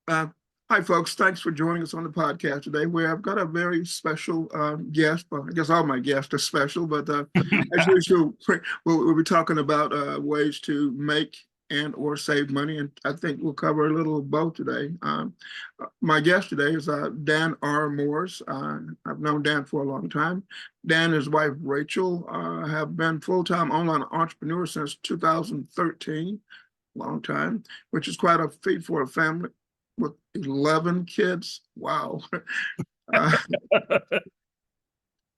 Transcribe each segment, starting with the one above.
Uh, Hi, folks. Thanks for joining us on the podcast today, where I've got a very special guest. Well, I guess all my guests are special, but as usual, we'll be talking about ways to make and or save money, and I think we'll cover a little of both today. My guest today is Dan R. Moores. I've known Dan for a long time. Dan and his wife Rachel have been full-time online entrepreneurs since 2013, long time, which is quite a feat for a family with 11 kids. Wow. Uh,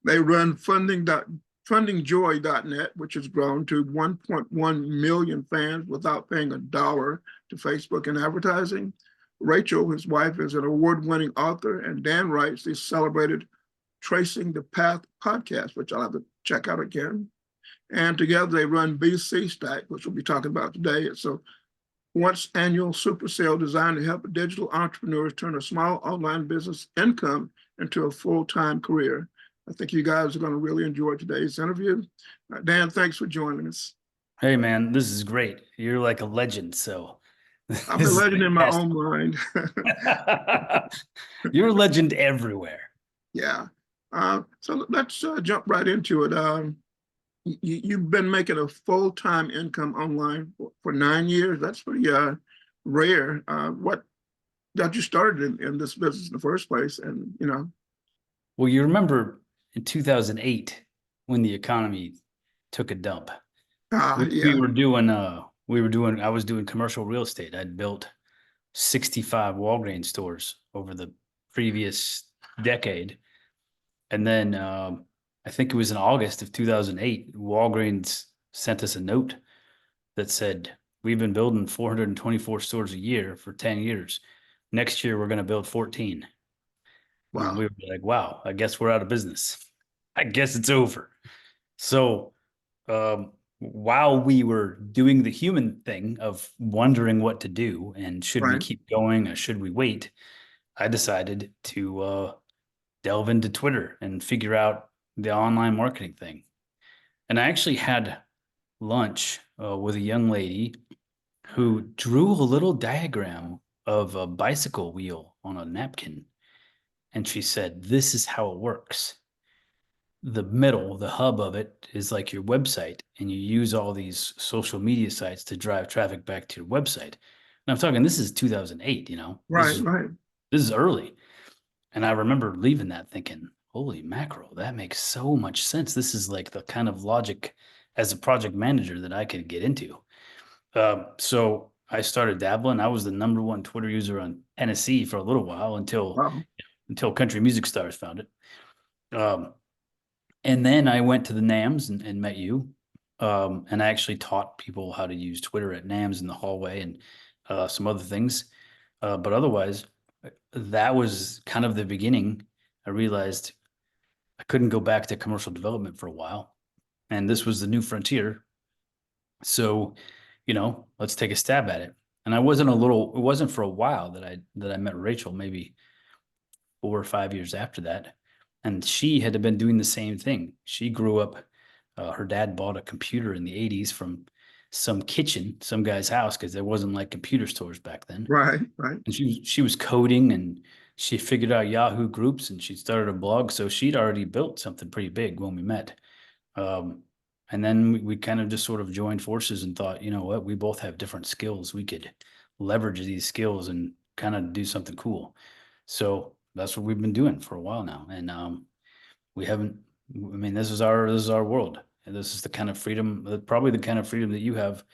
they run fundingjoy.net, which has grown to 1.1 million fans without paying a dollar to Facebook and advertising. Rachel, his wife, is an award-winning author, and Dan writes the celebrated Tracing the Path podcast, which I'll have to check out again. And together they run BC Stack, which we'll be talking about today. It's a once annual super sale designed to help digital entrepreneurs turn a small online business income into a full-time career. I think you guys are going to really enjoy today's interview. Dan, thanks for joining us. Hey, man, this is great. You're like a legend, so I'm a legend in my own mind. You're a legend everywhere. Yeah. So let's jump right into it. You've been making a full-time income online for 9 years. That's pretty rare. What got you started in this business in the first place? And Well, you remember in 2008 when the economy took a dump. yeah, I was doing commercial real estate. I'd built 65 Walgreens stores over the previous decade. And then I think it was in August of 2008, Walgreens sent us a note that said, we've been building 424 stores a year for 10 years. Next year, we're going to build 14. wow. And we were like, wow, I guess we're out of business. I guess it's over. So while we were doing the human thing of wondering what to do and should we Right. keep going or should we wait, I decided to delve into Twitter and figure out the online marketing thing. And I actually had lunch with a young lady who drew a little diagram of a bicycle wheel on a napkin. And she said, this is how it works. The middle, the hub of it is like your website, and you use all these social media sites to drive traffic back to your website. And I'm talking, this is 2008, Right, right. this is early. And I remember leaving that thinking, holy mackerel, that makes so much sense. This is like the kind of logic as a project manager that I could get into. So I started dabbling. I was the number one Twitter user on Tennessee for a little while until Wow. country music stars found it. And then I went to the NAMS and met you. And I actually taught people how to use Twitter at NAMS in the hallway and some other things. But otherwise, that was kind of the beginning. I realized I couldn't go back to commercial development for a while, and this was the new frontier. So, let's take a stab at it. And it wasn't for a while that I met Rachel, maybe 4 or 5 years after that. And she had been doing the same thing. She grew up, her dad bought a computer in the 80s from some guy's house, because there wasn't like computer stores back then. Right, right. And she was coding, and she figured out Yahoo Groups, and she started a blog. So she'd already built something pretty big when we met. And then we kind of just sort of joined forces and thought, you know what, we both have different skills. We could leverage these skills and kind of do something cool. So that's what we've been doing for a while now. And we haven't, I mean, this is our world. And this is the kind of freedom, probably the kind of freedom that you have,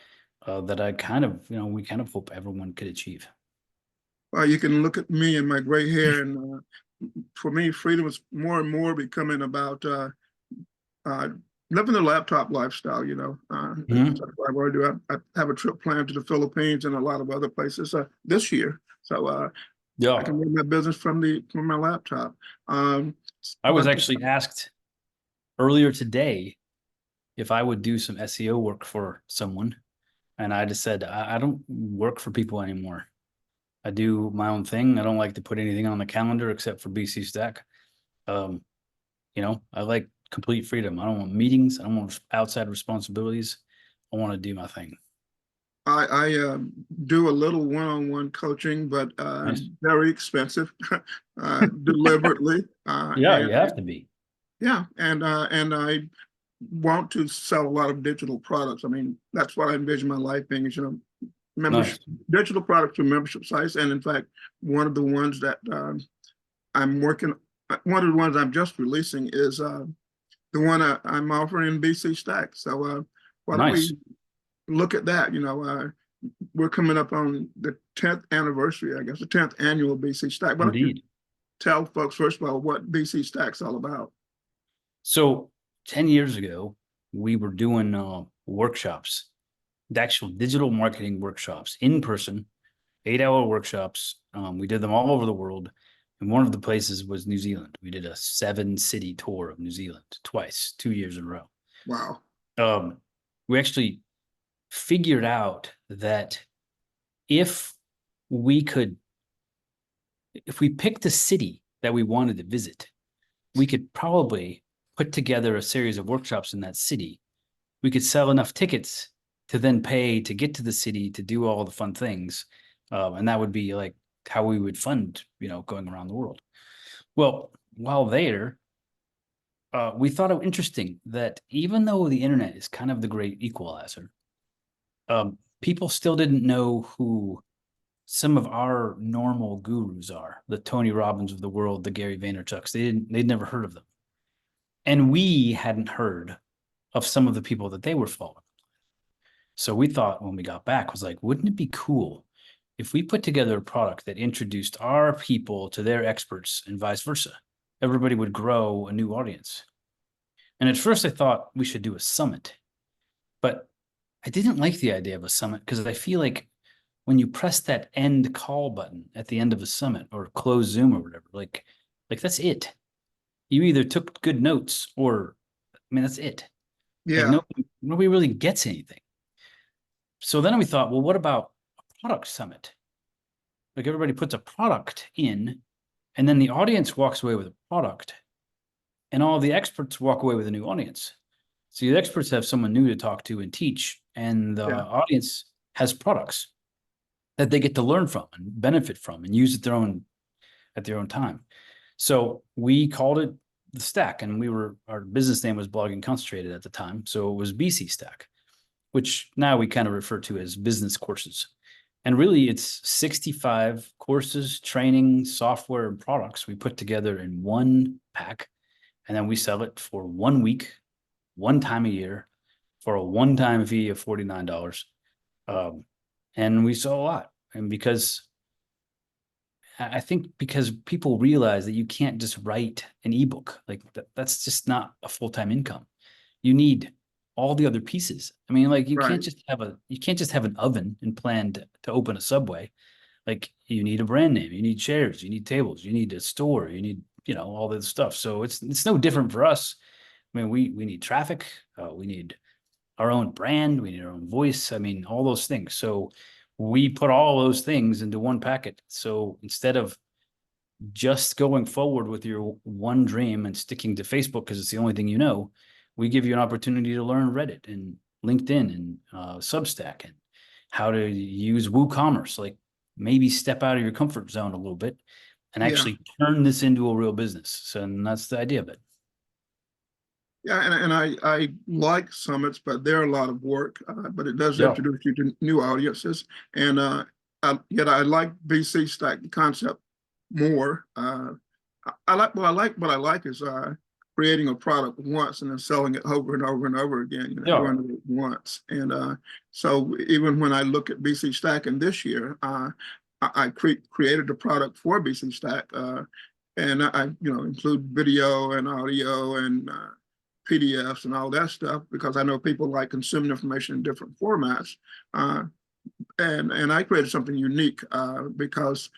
that I kind of, we kind of hope everyone could achieve. Well, you can look at me and my gray hair, and for me, freedom is more and more becoming about living the laptop lifestyle. That's what I want to do. I have a trip planned to the Philippines and a lot of other places this year, so I can run my business from my laptop. I was actually asked earlier today if I would do some SEO work for someone, and I just said I don't work for people anymore. I do my own thing. I don't like to put anything on the calendar except for BC Stack. I like complete freedom. I don't want meetings. I don't want outside responsibilities. I want to do my thing. I do a little one-on-one coaching, but Nice. very expensive, deliberately. Yeah, And you have to be. yeah, and I want to sell a lot of digital products. I mean, that's what I envision my life being is, membership, Nice. digital products through membership sites. And in fact, one of the ones that I'm working, one of the ones I'm just releasing is the one I'm offering in BC Stack. So why don't Nice. we look at that? We're coming up on the 10th anniversary, I guess, the 10th annual BC Stack. Why don't you Indeed. tell folks, first of all, what BC Stack's all about? So 10 years ago, we were doing workshops, the actual digital marketing workshops in person, 8-hour workshops. We did them all over the world. And one of the places was New Zealand. We did a 7-city tour of New Zealand twice, 2 years in a row. Wow. Um, we actually figured out that if we could, if we picked a city that we wanted to visit, we could probably put together a series of workshops in that city. We could sell enough tickets to then pay to get to the city to do all the fun things. And that would be like how we would fund, going around the world. Well, while there, we thought it interesting that even though the internet is kind of the great equalizer, people still didn't know who some of our normal gurus are, the Tony Robbins of the world, the Gary Vaynerchuks. They'd never heard of them. And we hadn't heard of some of the people that they were following. So we thought when we got back was like, wouldn't it be cool if we put together a product that introduced our people to their experts and vice versa? Everybody would grow a new audience. And at first I thought we should do a summit, but I didn't like the idea of a summit because I feel like when you press that end call button at the end of a summit or close Zoom or whatever, like that's it. You either took good notes or, I mean, that's it. Like Yeah. nobody really gets anything. So then we thought, well, what about a product summit? Like everybody puts a product in, and then the audience walks away with a product, and all the experts walk away with a new audience. So the experts have someone new to talk to and teach, and the Yeah. audience has products that they get to learn from and benefit from and use at their own time. So we called it the Stack, and our business name was Blogging Concentrated at the time, so it was BC Stack, which now we kind of refer to as business courses. And really, it's 65 courses, training, software, and products we put together in one pack. And then we sell it for 1 week, one time a year, for a one-time fee of $49. And we sell a lot. And I think because people realize that you can't just write an ebook, like that's just not a full-time income. You need all the other pieces. I mean, like you Right. can't just have an oven and plan to open a Subway. Like you need a brand name, you need chairs, you need tables, you need a store, you need, all this stuff. So it's no different for us. I mean, we need traffic, we need our own brand, we need our own voice. I mean, all those things. So we put all those things into one packet. So instead of just going forward with your one dream and sticking to Facebook because it's the only thing you know, we give you an opportunity to learn Reddit and LinkedIn and Substack and how to use WooCommerce. Like maybe step out of your comfort zone a little bit and Yeah. actually turn this into a real business. So and that's the idea of it. Yeah, and I like summits, but they're a lot of work. But it does Yeah. introduce you to new audiences, and yet I like BC Stack the concept more. I like what I like is creating a product once and then selling it over and over and over again. Yeah. Doing it once, and so even when I look at BC Stack and this year, I created a product for BC Stack, and I include video and audio and PDFs and all that stuff because I know people like consuming information in different formats. Uh, and I created something unique because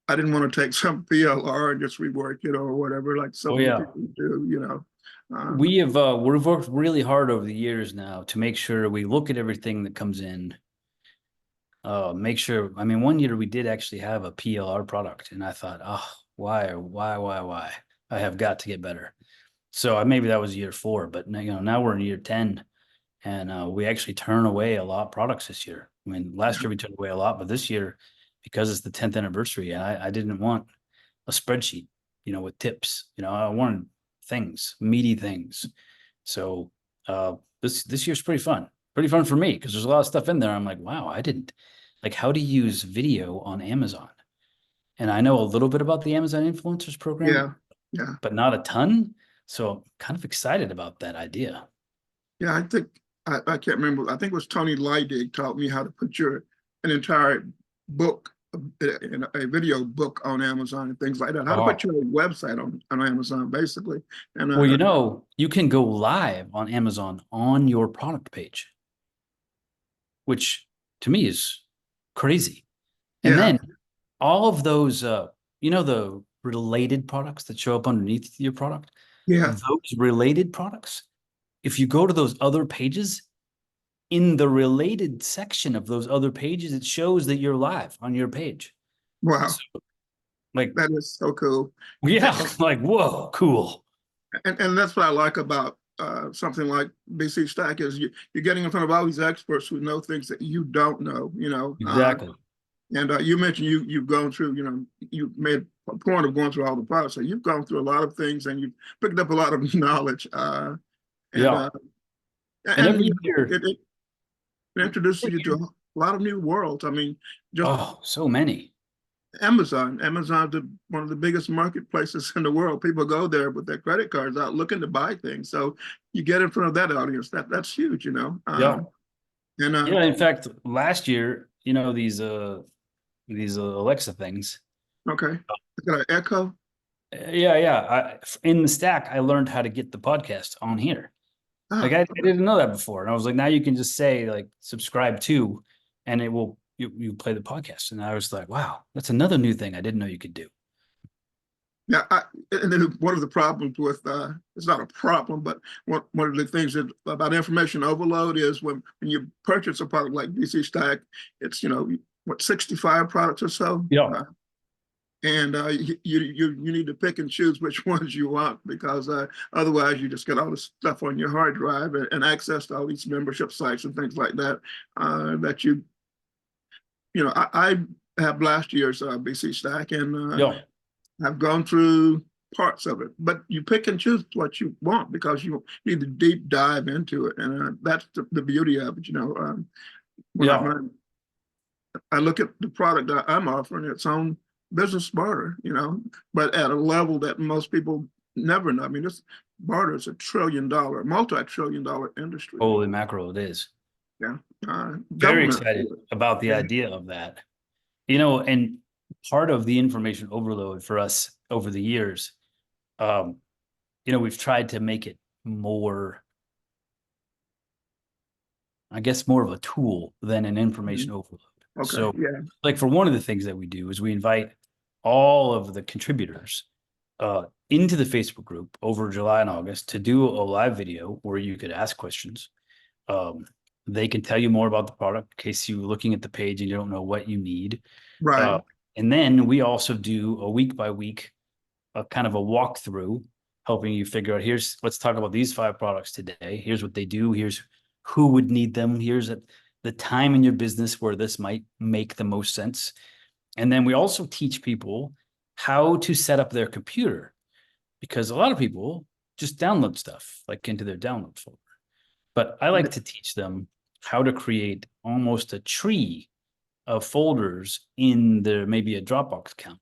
I didn't want to take some PLR and just rework it or whatever, like so Oh many yeah. people do. We've worked really hard over the years now to make sure we look at everything that comes in. Make sure, I mean, one year we did actually have a PLR product, and I thought, oh, why? I have got to get better. So maybe that was year 4, but now we're in year 10, and we actually turn away a lot of products this year. I mean, last year we turned away a lot, but this year, because it's the 10th anniversary, and I didn't want a spreadsheet, with tips. I wanted things, meaty things. So this year's pretty fun. Pretty fun for me because there's a lot of stuff in there. I'm like, wow, I didn't like how to use video on Amazon. And I know a little bit about the Amazon Influencers program, Yeah, yeah, but not a ton. So I'm kind of excited about that idea. yeah. I think I can't remember. I think it was Tony Leidig taught me how to put an entire book, in a video book on Amazon and things like that. How to put Oh, your website on Amazon, basically. And well, you can go live on Amazon on your product page, which to me is crazy. And yeah, then all of those, the related products that show up underneath your product, yeah. those related products, if you go to those other pages, in the related section of those other pages, it shows that you're live on your page. Wow, So, like, that is so cool. yeah, like, whoa, cool. And that's what I like about something like BC Stack is you're getting in front of all these experts who know things that you don't know. Exactly. And you mentioned you've gone through. You made a point of going through all the products, so you've gone through a lot of things and you've picked up a lot of knowledge. And Yeah. uh, And and every year, it introduces you to a lot of new worlds. I mean, just oh, so many. Amazon. Amazon's one of the biggest marketplaces in the world. People go there with their credit cards out looking to buy things. So you get in front of that audience. That's huge. Yeah. And Yeah. In fact, last year, these Alexa things. okay, I got an Echo. Yeah, yeah. In the stack, I learned how to get the podcast on here. Like Ah, I didn't know that before, and I was like, now you can just say like subscribe to, and it will you play the podcast. And I was like, wow, that's another new thing I didn't know you could do. yeah. And then one of the problems with it's not a problem, but one of the things about information overload is when you purchase a product like BC Stack, it's what 65 products or so. Yeah, And you need to pick and choose which ones you want because otherwise you just get all this stuff on your hard drive and access to all these membership sites and things like that that I have last year's BC Stack and yeah, I've gone through parts of it, but you pick and choose what you want because you need to deep dive into it, and that's the beauty of it. When yeah, I look at the product that I'm offering, it's on business barter, but at a level that most people never know. I mean, this barter is a multi-trillion-dollar industry. holy mackerel, it is. Yeah. Very Government. excited about the Yeah. idea of that. And part of the information overload for us over the years, um, we've tried to make it more, I guess, more of a tool than an information overload. Okay. So, Yeah. like for one of the things that we do is we invite all of the contributors into the Facebook group over July and August to do a live video where you could ask questions. Um, they can tell you more about the product in case you're looking at the page and you don't know what you need. Right. And then we also do a week by week, a kind of a walkthrough, helping you figure out let's talk about these 5 products today. Here's what they do. Here's who would need them. Here's the time in your business where this might make the most sense. And then we also teach people how to set up their computer because a lot of people just download stuff like into their download folder. But I like to teach them how to create almost a tree of folders in maybe a Dropbox account,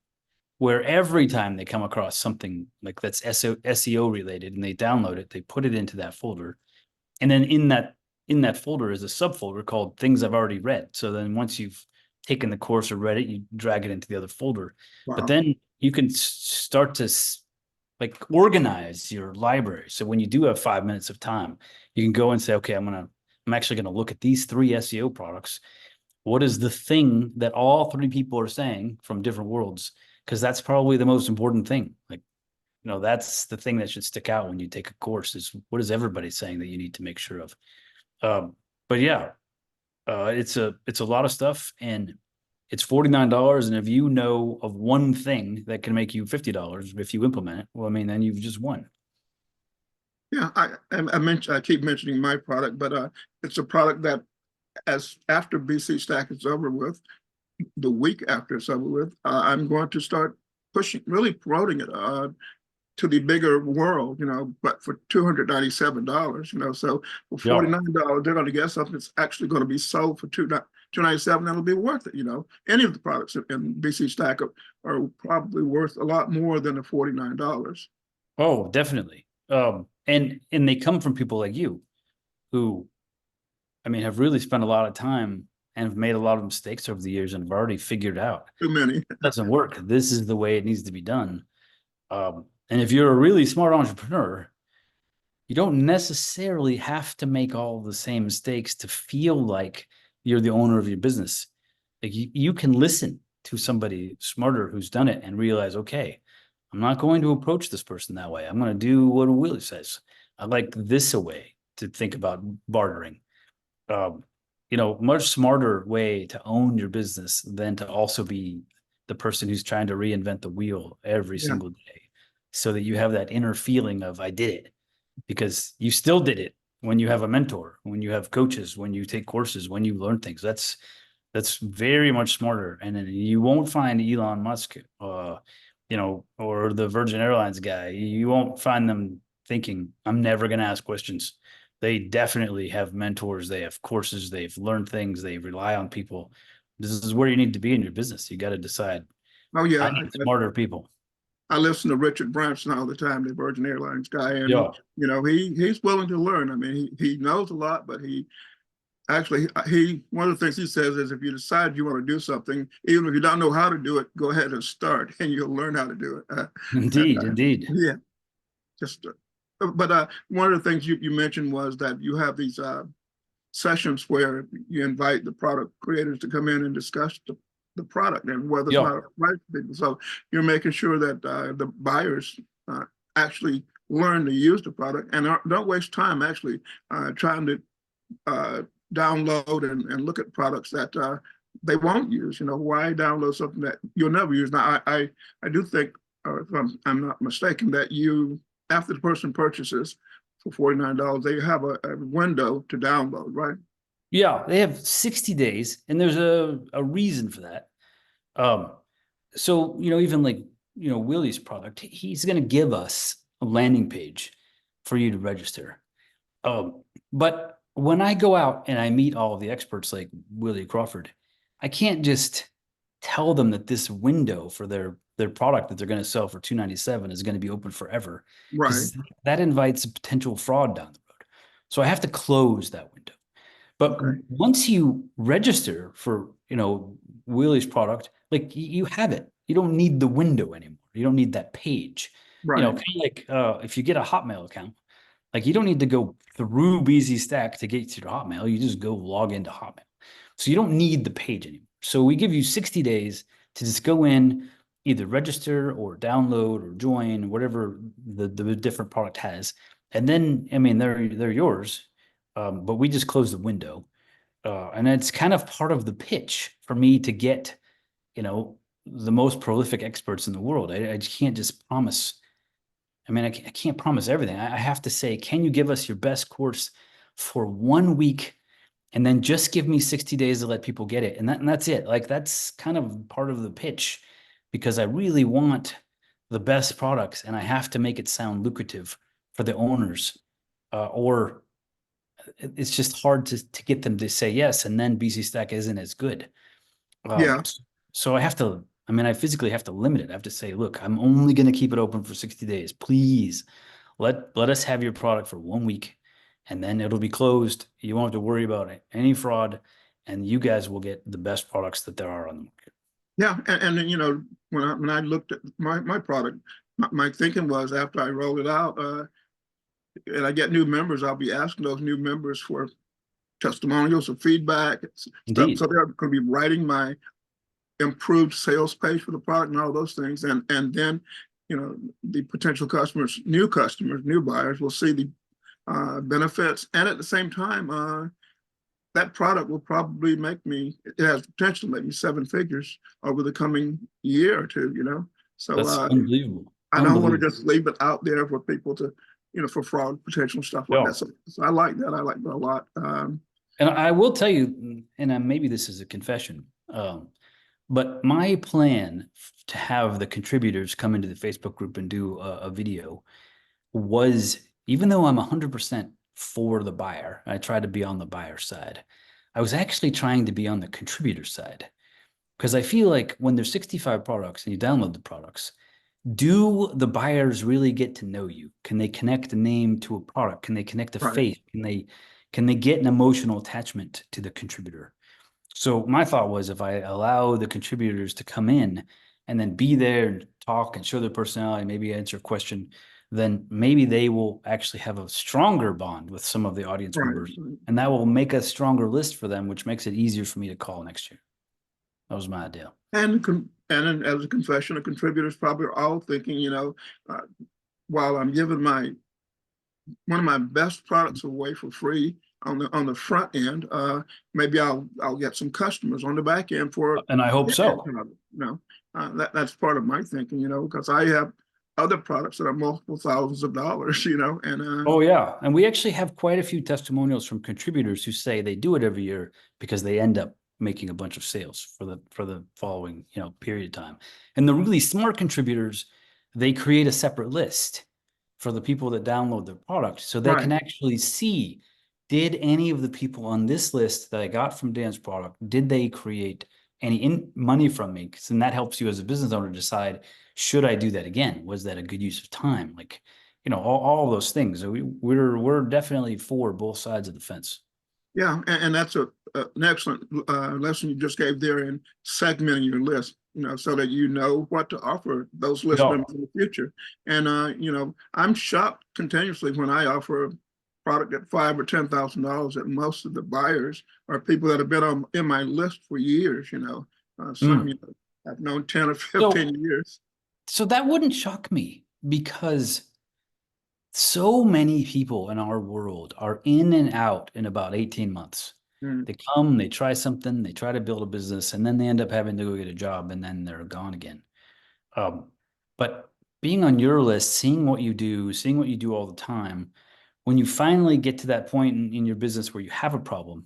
where every time they come across something like that's SEO related and they download it, they put it into that folder. And then in that folder is a subfolder called things I've already read. So then once you've taken the course or read it, you drag it into the other folder. But Wow. then you can start to like organize your library. So when you do have 5 minutes of time, you can go and say, okay, I'm actually going to look at these 3 SEO products. What is the thing that all 3 people are saying from different worlds? Because that's probably the most important thing. Like, that's the thing that should stick out when you take a course is what is everybody saying that you need to make sure of. But yeah, it's a lot of stuff and it's $49. And if you know of one thing that can make you $50 if you implement it, well, I mean, then you've just won. Yeah, I keep mentioning my product, but it's a product that as after BC Stack is over with, the week after it's over with, I'm going to start pushing, really promoting it to the bigger world, but for $297, so for Yeah. $49, they're going to get something that's actually going to be sold for $297. That'll be worth it. Any of the products in BC Stack are probably worth a lot more than the $49. Oh, definitely. And they come from people like you who, I mean, have really spent a lot of time and have made a lot of mistakes over the years and have already figured out Too many. it doesn't work. This is the way it needs to be done. And if you're a really smart entrepreneur, you don't necessarily have to make all the same mistakes to feel like you're the owner of your business. Like you can listen to somebody smarter who's done it and realize, okay, I'm not going to approach this person that way. I'm going to do what Willie says. I like this a way to think about bartering. Um, much smarter way to own your business than to also be the person who's trying to reinvent the wheel every Yeah. single day so that you have that inner feeling of I did it, because you still did it when you have a mentor, when you have coaches, when you take courses, when you learn things. That's very much smarter. And then you won't find Elon Musk, or the Virgin Airlines guy. You won't find them thinking, I'm never going to ask questions. They definitely have mentors. They have courses. They've learned things. They rely on people. This is where you need to be in your business. You got to decide, Oh yeah, I need smarter people. I listen to Richard Branson all the time, the Virgin Airlines guy, and Yeah. he's willing to learn. I mean, he knows a lot, but he one of the things he says is if you decide you want to do something, even if you don't know how to do it, go ahead and start, and you'll learn how to do it. Indeed. Yeah, just. But one of the things you mentioned was that you have these sessions where you invite the product creators to come in and discuss the product and whether it's Yeah. not right for people. So you're making sure that the buyers actually learn to use the product and don't waste time actually trying to download and look at products that they won't use. Why download something that you'll never use? Now, I do think, or if I'm not mistaken, that after the person purchases for $49, they have a window to download, right? Yeah, they have 60 days, and there's a reason for that. So, even like, Willie's product, he's going to give us a landing page for you to register. But when I go out and I meet all of the experts like Willie Crawford, I can't just tell them that this window for their product that they're going to sell for $297 is going to be open forever, Right. because that invites potential fraud down the road. So I have to close that window. But Okay. once you register for, Willie's product, like you have it. You don't need the window anymore. You don't need that page. Right. Kind of like if you get a Hotmail account, like you don't need to go through BZ Stack to get to your Hotmail. You just go log into Hotmail. So you don't need the page anymore. So we give you 60 days to just go in, either register or download or join, whatever the different product has. And then, I mean, they're yours. But we just close the window. And it's kind of part of the pitch for me to get, the most prolific experts in the world. I just can't just promise. I mean, I can't promise everything. I have to say, can you give us your best course for 1 week and then just give me 60 days to let people get it? And that's it. Like, that's kind of part of the pitch, because I really want the best products and I have to make it sound lucrative for the owners, or it's just hard to get them to say yes, and then BC Stack isn't as good. Yeah. So I physically have to limit it. I have to say, look, I'm only going to keep it open for 60 days. Please let us have your product for 1 week, and then it'll be closed. You won't have to worry about any fraud, and you guys will get the best products that there are on the market. Yeah. And when I looked at my product, my thinking was after I rolled it out, and I get new members, I'll be asking those new members for testimonials or feedback stuff. Indeed. So they're going to be writing my improved sales page for the product and all those things. And then, the potential customers, new buyers will see the benefits. And at the same time, that product will probably it has potential to make me 7 figures over the coming year or two, So That's unbelievable. I don't want to just leave it out there for people to, for fraud potential stuff like Yeah. that. So I like that. I like that a lot. And I will tell you, and maybe this is a confession, but my plan to have the contributors come into the Facebook group and do a video was, even though I'm 100% for the buyer, I try to be on the buyer side. I was actually trying to be on the contributor side, because I feel like when there's 65 products and you download the products, do the buyers really get to know you? Can they connect a name to a product? Can they connect a Right. face? Can they get an emotional attachment to the contributor? So my thought was, if I allow the contributors to come in and then be there and talk and show their personality, maybe answer a question, then maybe they will actually have a stronger bond with some of the audience Right. members, and that will make a stronger list for them, which makes it easier for me to call next year. That was my idea. And as a confession, the contributors probably are all thinking, uh, while I'm giving one of my best products away for free on the front end, maybe I'll get some customers on the back end for And I hope so. that's part of my thinking, because I have other products that are multiple thousands of dollars, and Oh yeah, and we actually have quite a few testimonials from contributors who say they do it every year because they end up making a bunch of sales for the following, period of time. And the really smart contributors, they create a separate list for the people that download their product, so they can right, actually see, did any of the people on this list that I got from Dan's product, did they create any money from me? Because then that helps you as a business owner decide, should I do that again? Was that a good use of time? Like, all of those things. So we're definitely for both sides of the fence. yeah, and that's an excellent lesson you just gave there in segmenting your list, so that you know what to offer those list Yeah. members in the future. And I'm shocked continuously when I offer a product at $5,000 or $10,000 that most of the buyers are people that have been in my list for years. Some I've known 10 or 15 So years. so that wouldn't shock me, because so many people in our world are in and out in about 18 months. Mm. They come, they try something, they try to build a business, and then they end up having to go get a job, and then they're gone again. But being on your list, seeing what you do, seeing what you do all the time, when you finally get to that point in your business where you have a problem,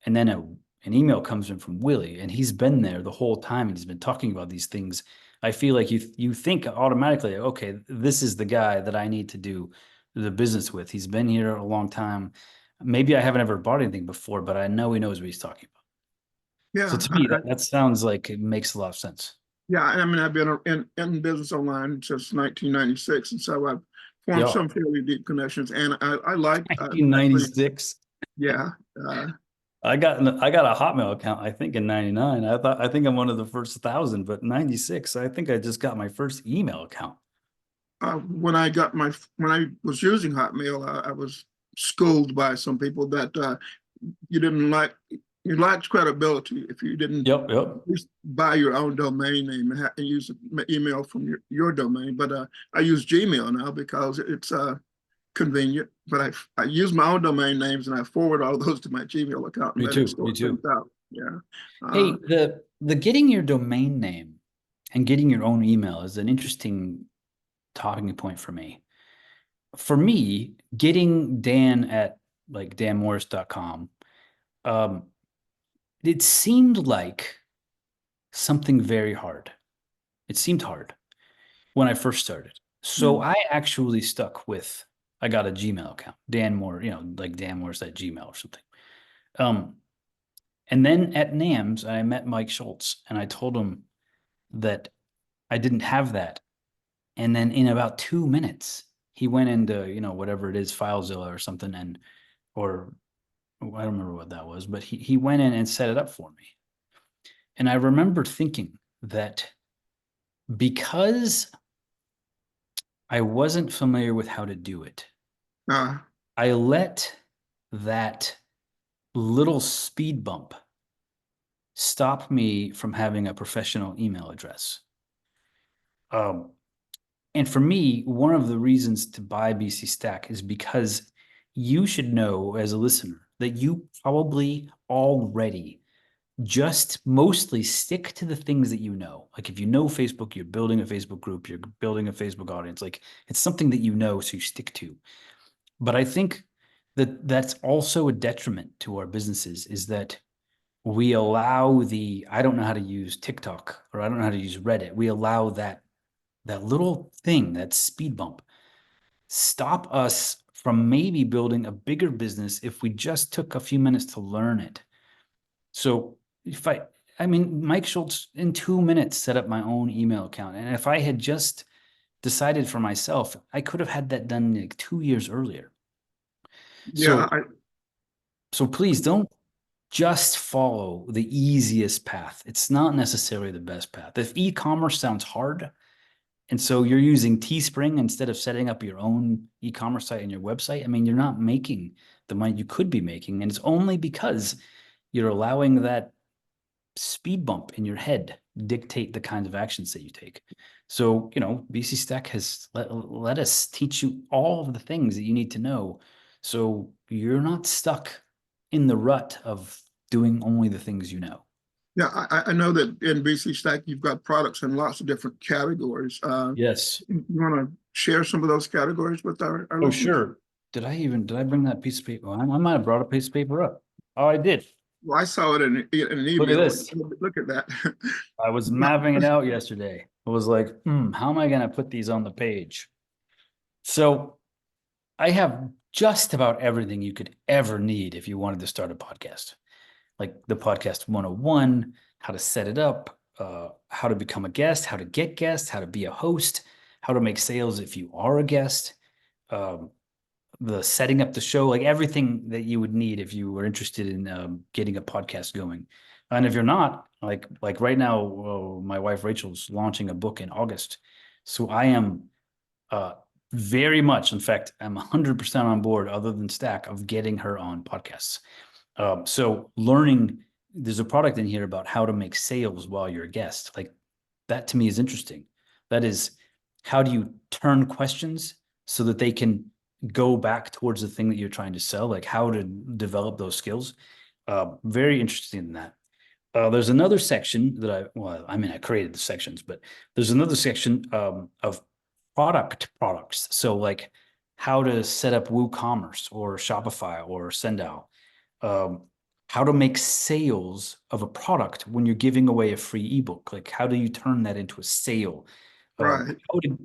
and then an email comes in from Willie, and he's been there the whole time, and he's been talking about these things, I feel like you think automatically, okay, this is the guy that I need to do the business with. He's been here a long time. Maybe I haven't ever bought anything before, but I know he knows what he's talking about. So Yeah, to me, that sounds like it makes a lot of sense. yeah. I mean, I've been in business online since 1996, and so I've formed Yeah. some fairly deep connections. And I like actually, 1996. yeah. Uh, I got a Hotmail account, I think, in 99. I think I'm one of the first 1,000, but 96, I think I just got my first email account. when I was using Hotmail, I was schooled by some people that you didn't like you lacked credibility if you didn't Yep, yep. just buy your own domain name and use email from your domain. But I use Gmail now because it's convenient. But I use my own domain names and I forward all those to my Gmail account and Me let it too, me sort things too. out. Yeah. Hey, the getting your domain name and getting your own email is an interesting talking point for me. For me, getting Dan at like danmorris.com, it seemed like something very hard. It seemed hard when I first started. So Mm. I actually stuck with, I got a Gmail account, Dan Moore, like Dan Morris at Gmail or something. And then at NAMS, I met Mike Schultz, and I told him that I didn't have that. And then in about 2 minutes, he went into, whatever it is, FileZilla or something, or I don't remember what that was, but he went in and set it up for me. And I remember thinking that because I wasn't familiar with how to do it, Uh, I let that little speed bump stop me from having a professional email address. And for me, one of the reasons to buy BC Stack is because you should know, as a listener, that you probably already just mostly stick to the things that you know. Like if you know Facebook, you're building a Facebook group, you're building a Facebook audience. Like it's something that you know, so you stick to. But I think that that's also a detriment to our businesses is that we allow I don't know how to use TikTok or I don't know how to use Reddit. We allow that little thing, that speed bump, stop us from maybe building a bigger business if we just took a few minutes to learn it. So if I mean, Mike Schultz in 2 minutes set up my own email account. And if I had just decided for myself, I could have had that done like 2 years earlier. Yeah, So, so please don't just follow the easiest path. It's not necessarily the best path. If e-commerce sounds hard, and so you're using Teespring instead of setting up your own e-commerce site and your website, I mean, you're not making the money you could be making. And it's only because you're allowing that speed bump in your head dictate the kinds of actions that you take. So, BC Stack has let us teach you all of the things that you need to know. So you're not stuck in the rut of doing only the things you know. yeah, I know that in BC Stack you've got products in lots of different categories. Yes. You want to share some of those categories with our Oh, listeners? sure. Did I bring that piece of paper? I might have brought a piece of paper up. Oh, I did. Well, I saw it in an Look at email. this. Look at that. I was mapping it out yesterday. I was like, how am I going to put these on the page? So I have just about everything you could ever need if you wanted to start a podcast, like the podcast 101, how to set it up, how to become a guest, how to get guests, how to be a host, how to make sales if you are a guest, um, the setting up the show, like everything that you would need if you were interested in getting a podcast going. And if you're not, like right now, my wife Rachel's launching a book in August, so I am uh, very much, in fact, I'm 100% on board, other than Stack, of getting her on podcasts. So learning, there's a product in here about how to make sales while you're a guest. Like that to me is interesting. That is, how do you turn questions so that they can go back towards the thing that you're trying to sell, like how to develop those skills. Very interested in that. There's another section I created the sections, but there's another section of products. So like how to set up WooCommerce or Shopify or Sendao, um, how to make sales of a product when you're giving away a free ebook. Like how do you turn that into a sale? Right. How to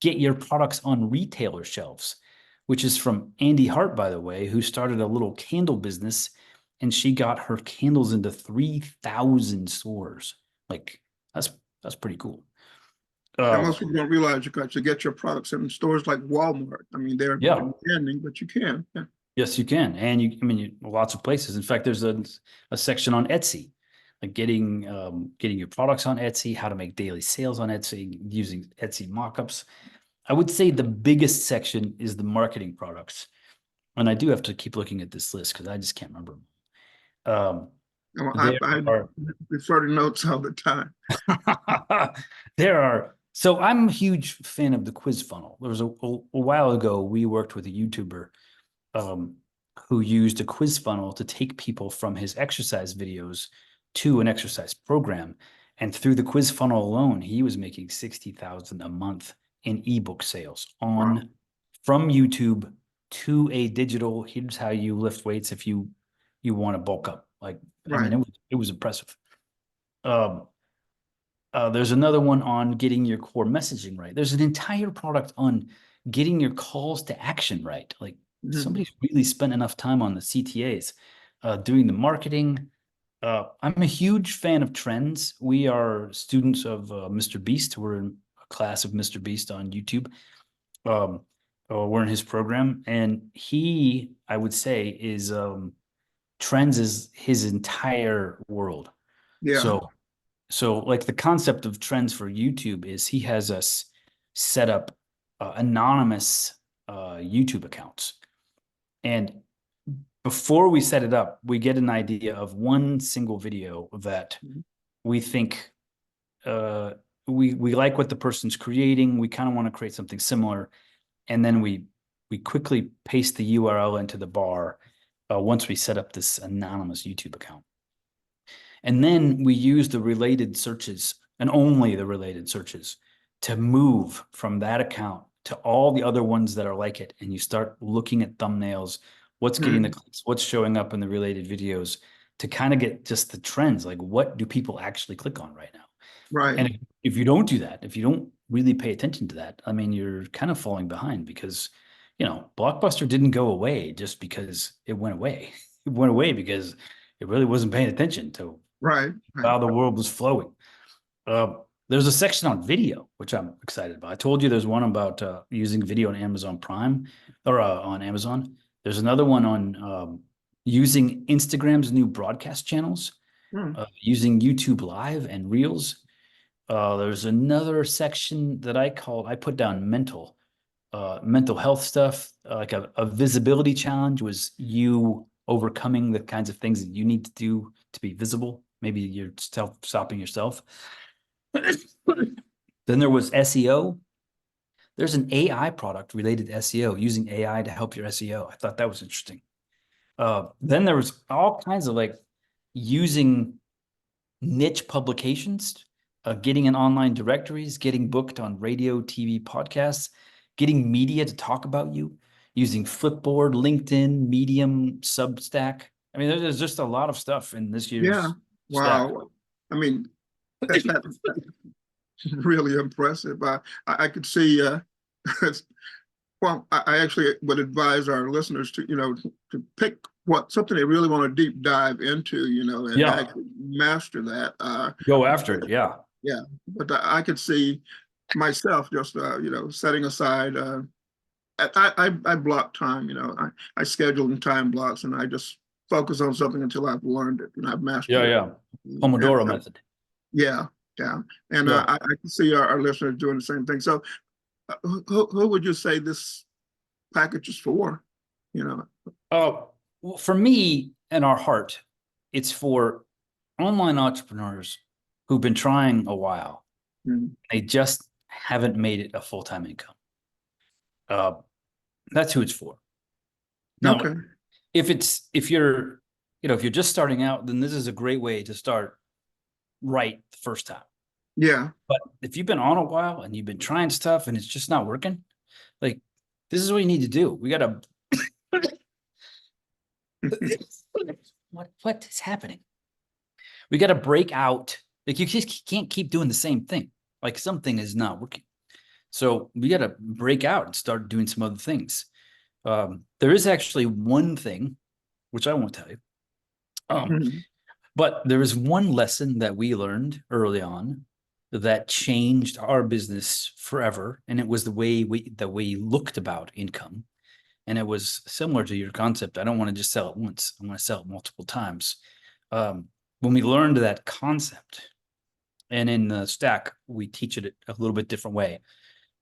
get your products on retailer shelves, which is from Andy Hart, by the way, who started a little candle business and she got her candles into 3,000 stores. Like that's pretty cool. And Uh, most people don't realize you got to get your products in stores like Walmart. I mean, they're yeah, demanding, but you can. Yeah. yes, you can, and lots of places. In fact, there's a section on Etsy, like getting your products on Etsy, how to make daily sales on Etsy using Etsy mockups. I would say the biggest section is the marketing products, and I do have to keep looking at this list because I just can't remember. Um, Well, there I are refer to notes all the time. there are. So I'm a huge fan of the quiz funnel. There was a while ago we worked with a YouTuber um, who used a quiz funnel to take people from his exercise videos to an exercise program. And through the quiz funnel alone, he was making 60,000 a month in ebook sales Wow. from YouTube to a digital. Here's how you lift weights if you want to bulk up. Like, I mean, Right. it was impressive. Um, there's another one on getting your core messaging right. There's an entire product on getting your calls to action right. Like Mhm. somebody's really spent enough time on the CTAs, doing the marketing. I'm a huge fan of trends. We are students of Mr. Beast. We're in a class of Mr. Beast on YouTube. Um, we're in his program, and I would say, is trends is his entire world. Yeah. So like the concept of trends for YouTube is he has us set up anonymous YouTube accounts. And before we set it up, we get an idea of one single video that Mhm. we think uh, we like what the person's creating. We kind of want to create something similar, and then we quickly paste the URL into the bar once we set up this anonymous YouTube account. And then we use the related searches and only the related searches to move from that account to all the other ones that are like it. And you start looking at thumbnails, what's getting the clicks, what's showing up in the related videos to kind of get just the trends. Like, what do people actually click on right now? Right. And if you don't do that, if you don't really pay attention to that, I mean, you're kind of falling behind because, Blockbuster didn't go away just because it went away. It went away because it really wasn't paying attention to Right. Right. how the world was flowing. There's a section on video, which I'm excited about. I told you there's one about using video on Amazon Prime or on Amazon. There's another one on using Instagram's new broadcast channels, Hmm. using YouTube Live and Reels. There's another section that I put down mental health stuff, like a visibility challenge was you overcoming the kinds of things that you need to do to be visible. Maybe you're stopping yourself. Then there was SEO. There's an AI product related to SEO, using AI to help your SEO. I thought that was interesting. Then there was all kinds of like using niche publications, getting in online directories, getting booked on radio, TV, podcasts, getting media to talk about you, using Flipboard, LinkedIn, Medium, Substack. I mean, there's just a lot of stuff in this Yeah. year's stack. Wow. I mean, that's really impressive. I could see, well, I actually would advise our listeners to, to pick something they really want to deep dive into, and Yeah, actually master that. go after it. Yeah. Yeah, but I could see myself just, setting aside. I block time. I schedule in time blocks, and I just focus on something until I've learned it and I've Yeah. mastered it. Yeah. And Pomodoro method. yeah, yeah, and Yeah. I can see our listeners doing the same thing. So, who would you say this package is for? You know. Oh, well, for me and our heart, it's for online entrepreneurs who've been trying a while. Mm. They just haven't made it a full-time income. Uh, that's who it's for. Now, Okay. if you're just starting out, then this is a great way to start right the first time. Yeah. But if you've been on a while and you've been trying stuff and it's just not working, like, this is what you need to do. We got to what is happening? We got to break out. Like, you just can't keep doing the same thing. Like, something is not working. So we got to break out and start doing some other things. There is actually one thing, which I won't tell you. Mhm. But there is one lesson that we learned early on that changed our business forever. And it was the way we looked about income. And it was similar to your concept. I don't want to just sell it once. I want to sell it multiple times. When we learned that concept, and in the stack, we teach it a little bit different way.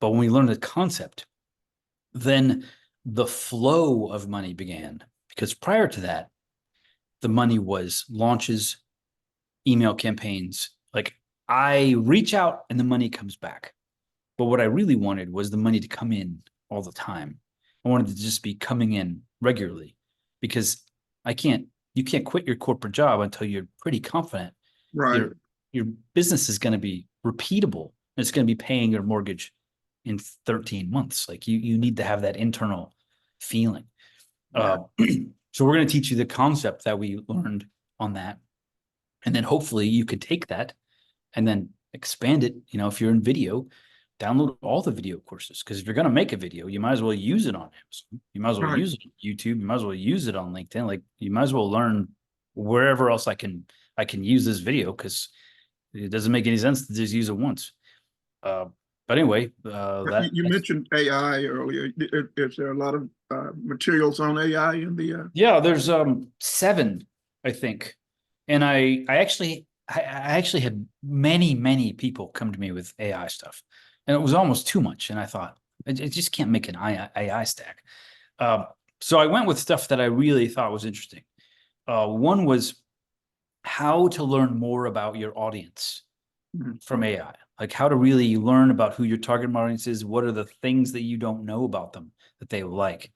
But when we learned the concept, then the flow of money began. Because prior to that, the money was launches, email campaigns. Like, I reach out and the money comes back. But what I really wanted was the money to come in all the time. I wanted to just be coming in regularly, because you can't quit your corporate job until you're pretty confident Right. your business is going to be repeatable. It's going to be paying your mortgage in 13 months. Like, you need to have that internal feeling. Yeah. So we're going to teach you the concept that we learned on that. And then hopefully you could take that and then expand it. If you're in video, download all the video courses. Because if you're going to make a video, you might as well use it on Amazon. You might as well Right. use it on YouTube. You might as well use it on LinkedIn. Like, you might as well learn wherever else I can use this video, because it doesn't make any sense to just use it once. But anyway, You mentioned AI earlier. Is there a lot of materials on AI in the? Yeah, there's 7, I think, and I actually had many people come to me with AI stuff, and it was almost too much. And I thought, I just can't make an AI stack. So I went with stuff that I really thought was interesting. One was how to learn more about your audience Mhm. from AI, like how to really learn about who your target audience is. What are the things that you don't know about them that they like?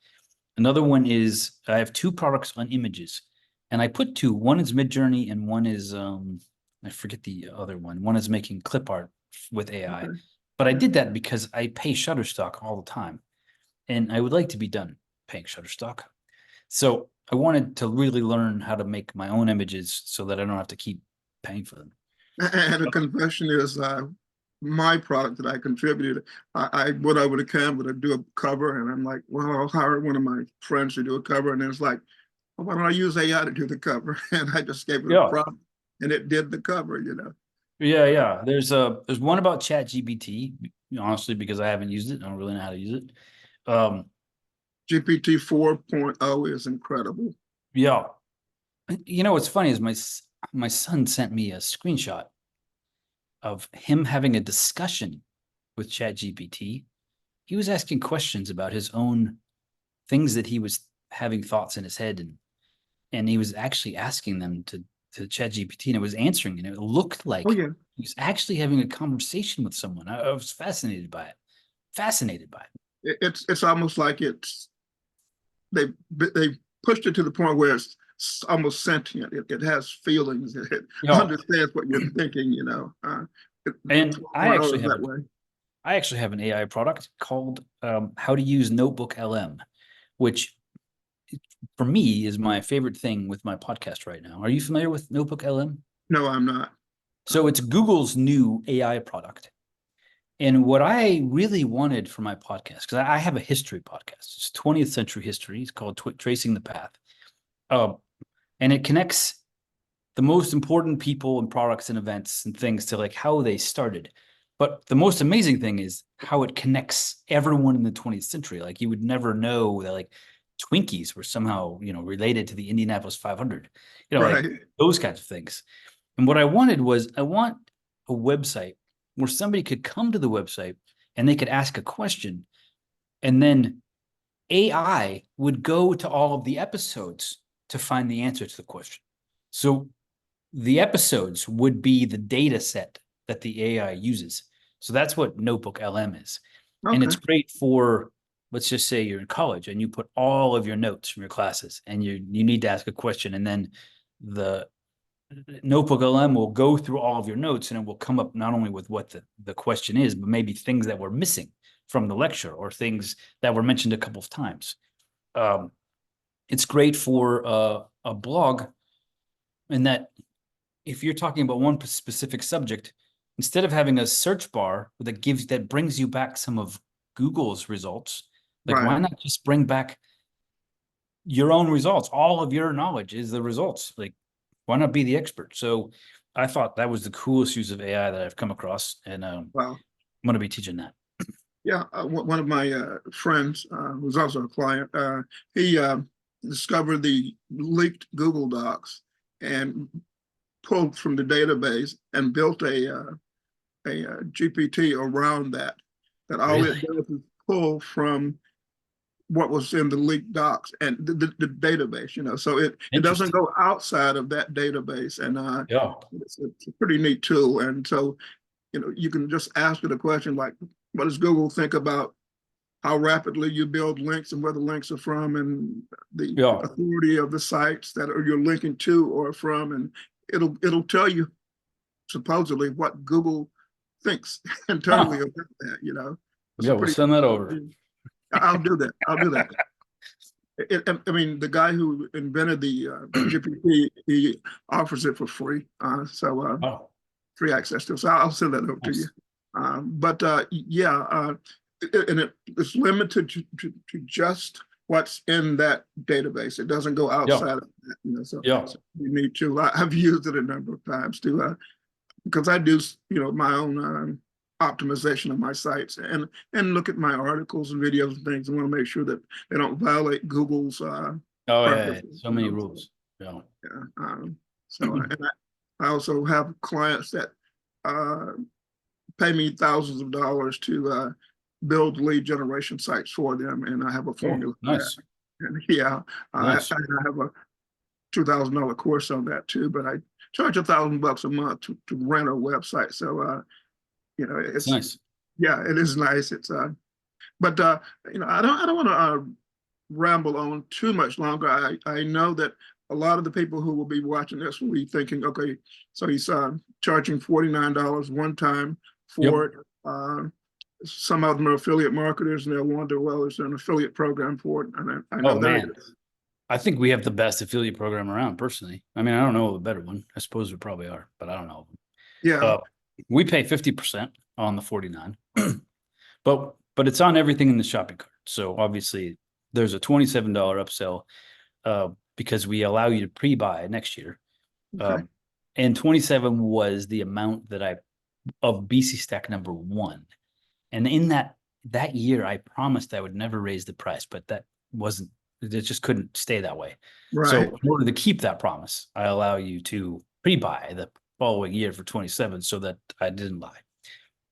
Another one is, I have 2 products on images. and I put two. One is Midjourney, and one is I forget the other one. One is making clip art with AI. Okay. But I Yeah. did that because I pay Shutterstock all the time, and I would like to be done paying Shutterstock. So I wanted to really learn how to make my own images so that I don't have to keep paying for them. And a confession is my product that I contributed. I went over to Canva to do a cover, and I'm like, well, I'll hire one of my friends to do a cover. And then it's like, well, why don't I use AI to do the cover? And I just gave it a Yeah. prompt, and it did the cover, Yeah. There's one about ChatGPT, honestly, because I haven't used it. I don't really know how to use it. GPT 4.0 is incredible. Yeah. You know what's funny is my son sent me a screenshot of him having a discussion with ChatGPT. He was asking questions about his own things that he was having thoughts in his head, and he was actually asking them to ChatGPT, and it was answering, and it looked Oh, like yeah. he was actually having a conversation with someone. I was fascinated by it. Fascinated by it. It's almost like they pushed it to the point where it's almost sentient. It has feelings. It Yeah. understands what you're thinking. And 4.0 is that way. I actually have an AI product called How to Use Notebook LM, which for me is my favorite thing with my podcast right now. Are you familiar with Notebook LM? No, I'm not. So it's Google's new AI product. And what I really wanted for my podcast, because I have a history podcast, it's 20th century history. It's called Tracing the Path. Uh, and it connects the most important people and products and events and things to like how they started. But the most amazing thing is how it connects everyone in the 20th century. Like you would never know that like Twinkies were somehow, related to the Indianapolis 500, like Right. those kinds of things. And what I wanted was I want a website where somebody could come to the website and they could ask a question, and then AI would go to all of the episodes to find the answer to the question. So the episodes would be the data set that the AI uses. So that's what Notebook LM is. And Okay. it's great for, let's just say you're in college and you put all of your notes from your classes and you need to ask a question, and then the Notebook LM will go through all of your notes, and it will come up not only with what the question is, but maybe things that were missing from the lecture or things that were mentioned a couple of times. It's great for a blog in that if you're talking about one specific subject, instead of having a search bar that brings you back some of Google's results, like Right. why not just bring back your own results? All of your knowledge is the results. Like, why not be the expert? So I thought that was the coolest use of AI that I've come across, and I'm Wow. going to be teaching that. Yeah. One of my friends, who's also a client, he discovered the leaked Google Docs and pulled from the database and built a GPT around that. That all it Really? does is pull from what was in the leaked docs and the database, so it doesn't Interesting. go outside of that database. And Yeah. it's a pretty neat tool. And so, you can just ask it a question like, what does Google think about how rapidly you build links and where the links are from and the Yeah. authority of the sites that you're linking to or from, and it'll tell you supposedly what Google thinks internally Huh. about that. It's a Yeah, we'll pretty send that over. I'll do that. I'll do that. I mean, the guy who invented the GPT, he offers it for free. So Oh, free access to it. So I'll send that over to you. nice. But yeah, and it's limited to just what's in that database. It doesn't go Yeah. outside of that, so, Yeah. so you need to. I've used it a number of times to because I do, my own optimization of my sites and look at my articles and videos and things. I want to make sure that they don't violate Google's Oh, yeah. preferences. So many rules. Yeah. Yeah. And I also have clients that uh, pay me thousands of dollars to build lead generation sites for them, and I have a Oh, formula for that. nice. And yeah, Nice. I have a $2,000 course on that too, but I charge $1,000 a month to rent a website. So It's it's nice. yeah, it is nice. It's but I don't want to ramble on too much longer. I know that a lot of the people who will be watching this will be thinking, okay, so he's charging $49 one time for Yep. it. Some of them are affiliate marketers, and they'll wonder, well, is there an affiliate program for it? And I know Oh there man, is. I think we have the best affiliate program around personally. I mean, I don't know of a better one. I suppose we probably are, but I don't know. Yeah. We pay 50% on the 49, but it's on everything in the shopping cart. So obviously there's a $27 upsell because we allow you to pre-buy next year. Okay. And 27 was the amount that of BC Stack number 1. And in that year, I promised I would never raise the price, but that wasn't, it just couldn't stay that way. So Right. in order to keep that promise, I allow you to pre-buy the following year for 27 so that I didn't lie.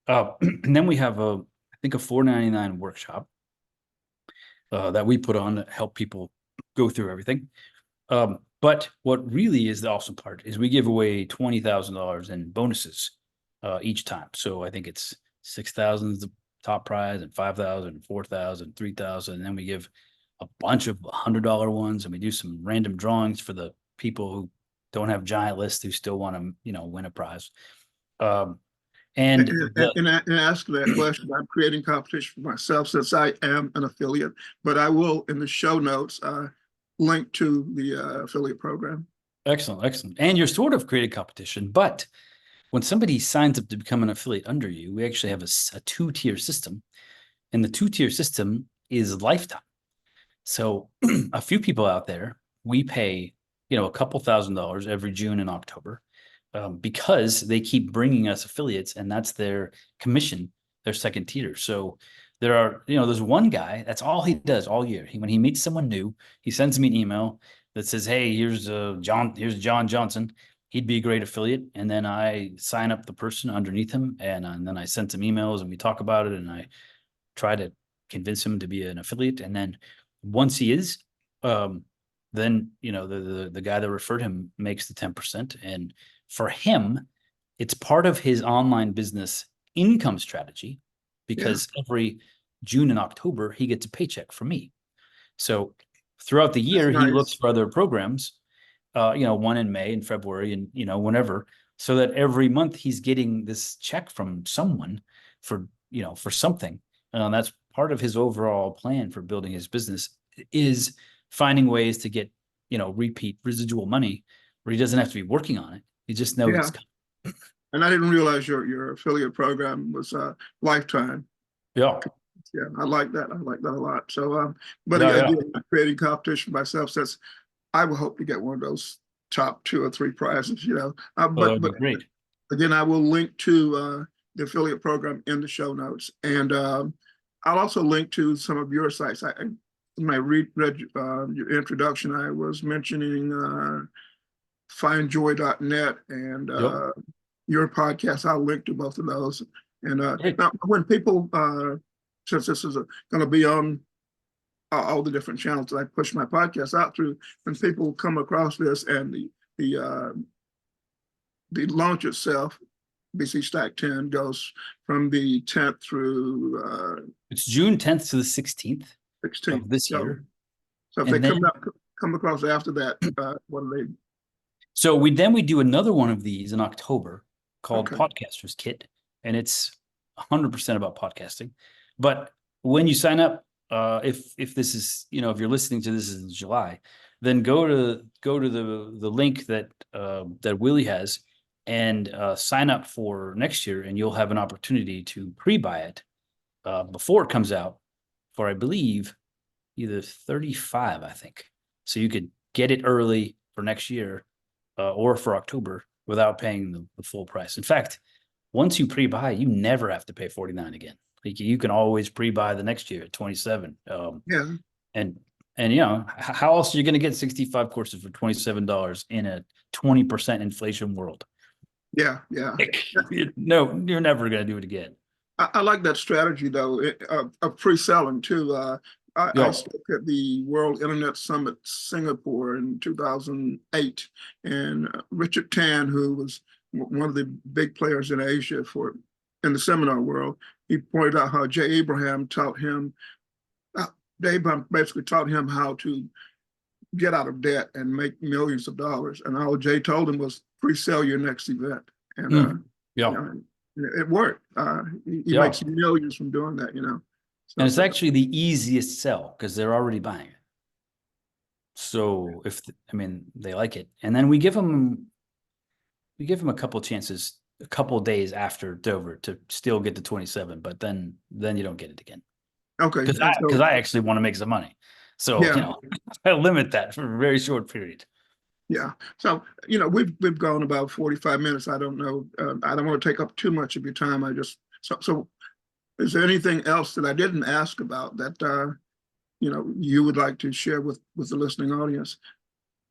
And then we have I think a $4.99 workshop that we put on to help people go through everything. But what really is the awesome part is we give away $20,000 in bonuses each time. So I think it's 6,000 is the top prize, and 5,000, 4,000, 3,000. And then we give a bunch of $100 ones, and we do some random drawings for the people who don't have giant lists who still want to, win a prize. And And ask that question. I'm creating competition for myself since I am an affiliate, but I will in the show notes link to the affiliate program. excellent. And you're sort of creating competition, but when somebody signs up to become an affiliate under you, we actually have a 2-tier system, and the 2-tier system is lifetime. So a few people out there, we pay, a couple $1,000s every June and October because they keep bringing us affiliates, and that's their commission, their second tier. So there's one guy, that's all he does all year. When he meets someone new, he sends me an email that says, hey, here's John Johnson. He'd be a great affiliate. And then I sign up the person underneath him, and then I send some emails and we talk about it, and I try to convince him to be an affiliate. And then once he is, then the guy that referred him makes the 10%. And for him, it's part of his online business income strategy because every June and October he gets a paycheck from me. So throughout the year, he looks for other programs, one in May and February and, whenever, so that every month he's getting this check from someone for something. And that's part of his overall plan for building his business, is finding ways to get, repeat residual money where he doesn't have to be working on it. He just knows it's coming. And I didn't realize your affiliate program was lifetime. Yeah. Yeah, I like that. I like that a lot. So, but Yeah, again, creating competition myself says I will hope to get one of those top 2 or 3 prizes. But great. Again, I will link to the affiliate program in the show notes, and I'll also link to some of your sites. When I read your introduction, I was mentioning findjoy.net and your podcast. I'll link to both of those. And now, when people, since this is going to be on all the different channels that I push my podcast out through, when people come across this and the launch itself, BC Stack 10 goes from the 10th through it's June 10th to the 16th 16th of this year. So if they come across after that, what do they? So we do another one of these in October called Podcasters Kit, and it's 100% about podcasting. But when you sign up, if this is, if you're listening to this in July, then go to the link that Willie has and sign up for next year, and you'll have an opportunity to pre-buy it before it comes out for, I believe, either 35, I think. So you could get it early for next year or for October without paying the full price. In fact, once you pre-buy, you never have to pay $49 again. Like, you can always pre-buy the next year at 27. And how else are you going to get 65 courses for $27 in a 20% inflation world? Yeah. No, you're never going to do it again. I like that strategy though of pre-selling too. I spoke at the World Internet Summit Singapore in 2008, and Richard Tan, who was one of the big players in Asia in the seminar world, he pointed out how Jay Abraham basically taught him how to get out of debt and make millions of dollars. And all Jay told him was pre-sell your next event. And you Yeah. know, it worked. He Yeah. makes millions from doing that, you know. So, And it's actually the easiest sell because they're already buying it. So I mean, they like it. And then we give them a couple chances, a couple days after Dover to still get to 27, but then you don't get it again. okay. Because So, I actually want to make some money. So, yeah. I limit that for a very short period. Yeah. So, you know, we've gone about 45 minutes. I don't know. I don't want to take up too much of your time. So is there anything else that I didn't ask about that you know, you would like to share with the listening audience?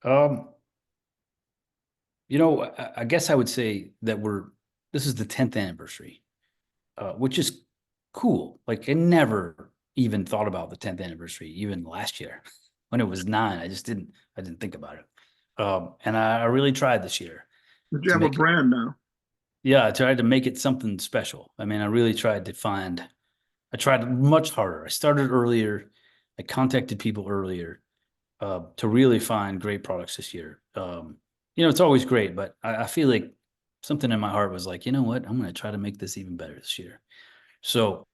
I guess I would say that this is the 10th anniversary, which is cool. Like I never even thought about the 10th anniversary, even last year when it was 9. I didn't think about it. And I really tried this year But you to have a make it. brand now. Yeah, I tried to make it something special. I mean, I really tried I tried much harder. I started earlier. I contacted people earlier to really find great products this year. It's always great, but I feel like something in my heart was like, you know what? I'm going to try to make this even better this year. So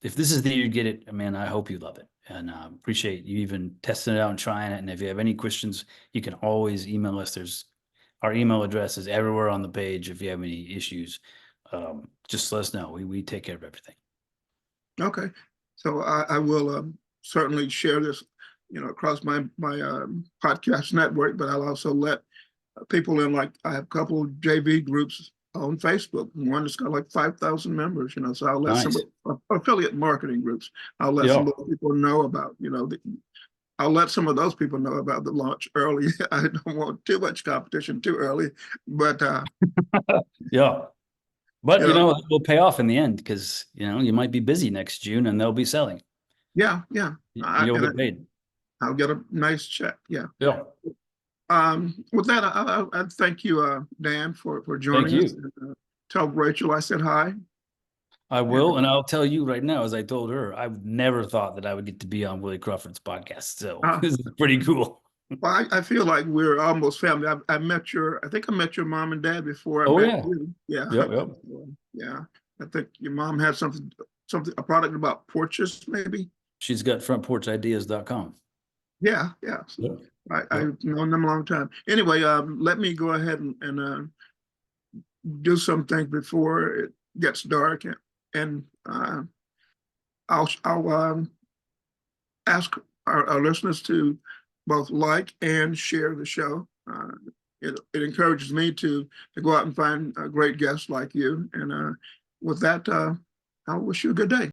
if this is the year you get it, man, I hope you love it. And appreciate you even testing it out and trying it. And if you have any questions, you can always email us. Our email address is everywhere on the page. If you have any issues, just let us know. We take care of everything. Okay. So I will certainly share this, you know, across my podcast network, but I'll also let people in. Like I have a couple of JV groups on Facebook. One that's got like 5,000 members, you know. So I'll let some Nice. affiliate marketing groups. I'll let Yeah. some of those people know about, you know, I'll let some of those people know about the launch early. I don't want too much competition too early, but Yeah. But you know, it will pay off in the end because you might be busy next June and they'll be selling. yeah. You'll get paid. I'll get a nice check. Yeah. Yeah. With that, I thank you, Dan, for Thank joining us. you. And, tell Rachel I said hi. I And, will, and I'll tell you right now, as I told her, I never thought that I would get to be on Willie Crawford's podcast. So uh, this is pretty cool. well, I feel like we're almost family. I think I met your mom and dad before I Oh met yeah. you. Yeah, Yep. Yep. yeah. I think your mom had a product about porches, maybe. She's got frontporchideas.com. Yeah. So Yep. Yep. I've known them a long time. Anyway, let me go ahead and do some things before it gets dark, and I'll ask our listeners to both like and share the show. It encourages me to go out and find great guests like you. And with that, I wish you a good day.